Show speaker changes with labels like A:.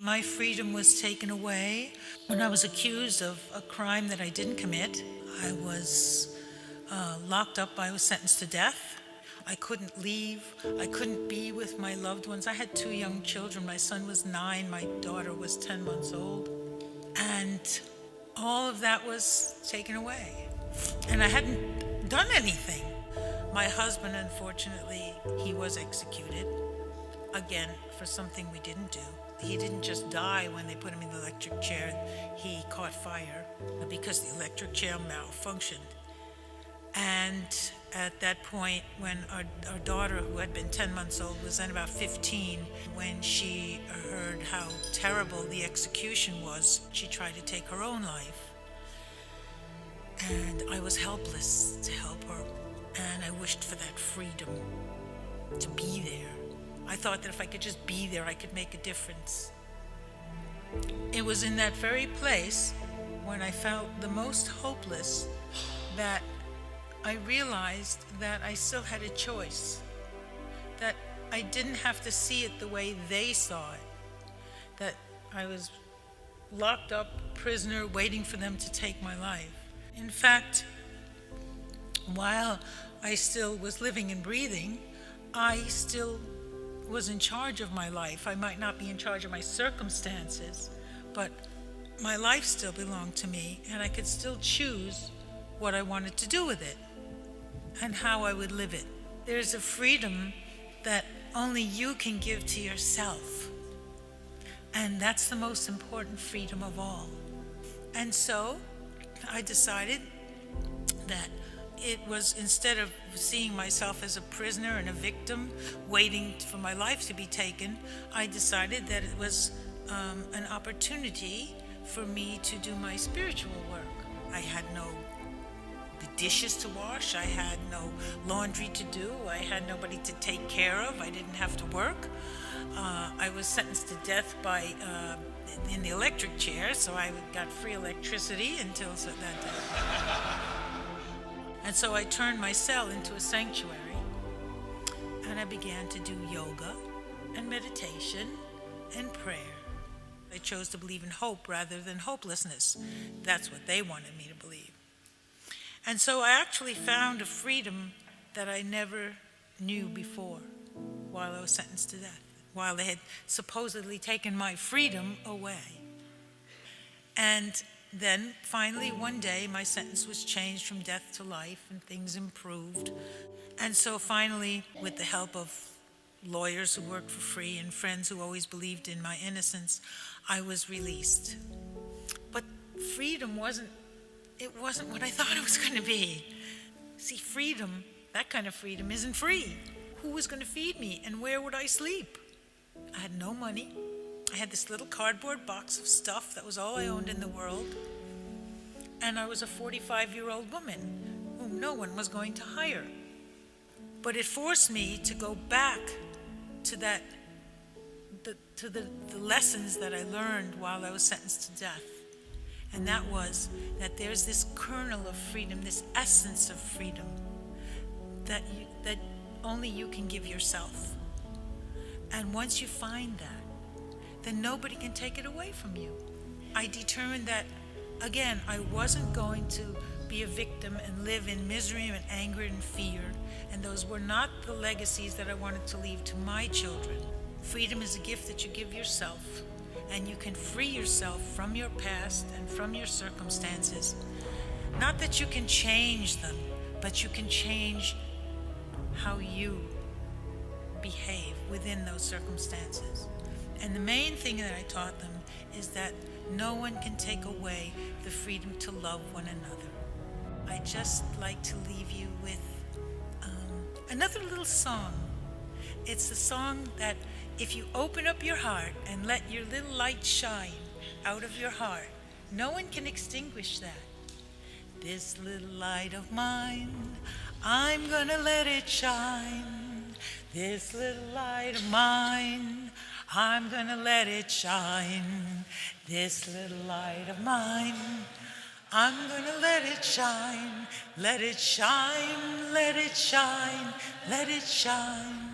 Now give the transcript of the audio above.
A: My freedom was taken away when I was accused of a crime that I didn't commit. I was locked up. I was sentenced to death. I couldn't leave. I couldn't be with my loved ones. I had 2 young children. My son was 9. My daughter was 10 months old. And all of that was taken away. And I hadn't done anything. My husband, unfortunately, he was executed, again, for something we didn't do. He didn't just die when they put him in the electric chair. He caught fire because the electric chair malfunctioned. And at that point, when our daughter, who had been 10 months old, was then about 15, when she heard how terrible the execution was, she tried to take her own life. And I was helpless to help her. And I wished for that freedom to be there. I thought that if I could just be there, I could make a difference. It was in that very place when I felt the most hopeless that I realized that I still had a choice, that I didn't have to see it the way they saw it, that I was locked up, prisoner, waiting for them to take my life. In fact, while I still was living and breathing, I still was in charge of my life. I might not be in charge of my circumstances, but my life still belonged to me, and I could still choose what I wanted to do with it and how I would live it. There's a freedom that only you can give to yourself, and that's the most important freedom of all. And so I decided that it was, instead of seeing myself as a prisoner and a victim waiting for my life to be taken, I decided that it was an opportunity for me to do my spiritual work. I had no dishes to wash, I had no laundry to do, I had nobody to take care of, I didn't have to work. I was sentenced to death in the electric chair, so I got free electricity until that day. And so I turned my cell into a sanctuary, and I began to do yoga and meditation and prayer. I chose to believe in hope rather than hopelessness. That's what they wanted me to believe. And so I actually found a freedom that I never knew before while I was sentenced to death, while they had supposedly taken my freedom away. And then, finally, one day, my sentence was changed from death to life, and things improved. And so finally, with the help of lawyers who worked for free and friends who always believed in my innocence, I was released. But freedom wasn't what I thought it was going to be. See, freedom, that kind of freedom, isn't free. Who was going to feed me, and where would I sleep? I had no money. I had this little cardboard box of stuff. That was all I owned in the world. And I was a 45-year-old woman whom no one was going to hire. But it forced me to go back to the lessons that I learned while I was sentenced to death. And that was that there's this kernel of freedom, this essence of freedom that only you can give yourself. And once you find that, then nobody can take it away from you. I determined that, again, I wasn't going to be a victim and live in misery and anger and fear, and those were not the legacies that I wanted to leave to my children. Freedom is a gift that you give yourself, and you can free yourself from your past and from your circumstances. Not that you can change them, but you can change how you behave within those circumstances. And the main thing that I taught them is that no one can take away the freedom to love one another. I'd just like to leave you with another little song. It's a song that if you open up your heart and let your little light shine out of your heart, no one can extinguish that. This little light of mine, I'm gonna let it shine. This little light of mine, I'm gonna let it shine. This little light of mine, I'm gonna let it shine. Let it shine, let it shine, let it shine.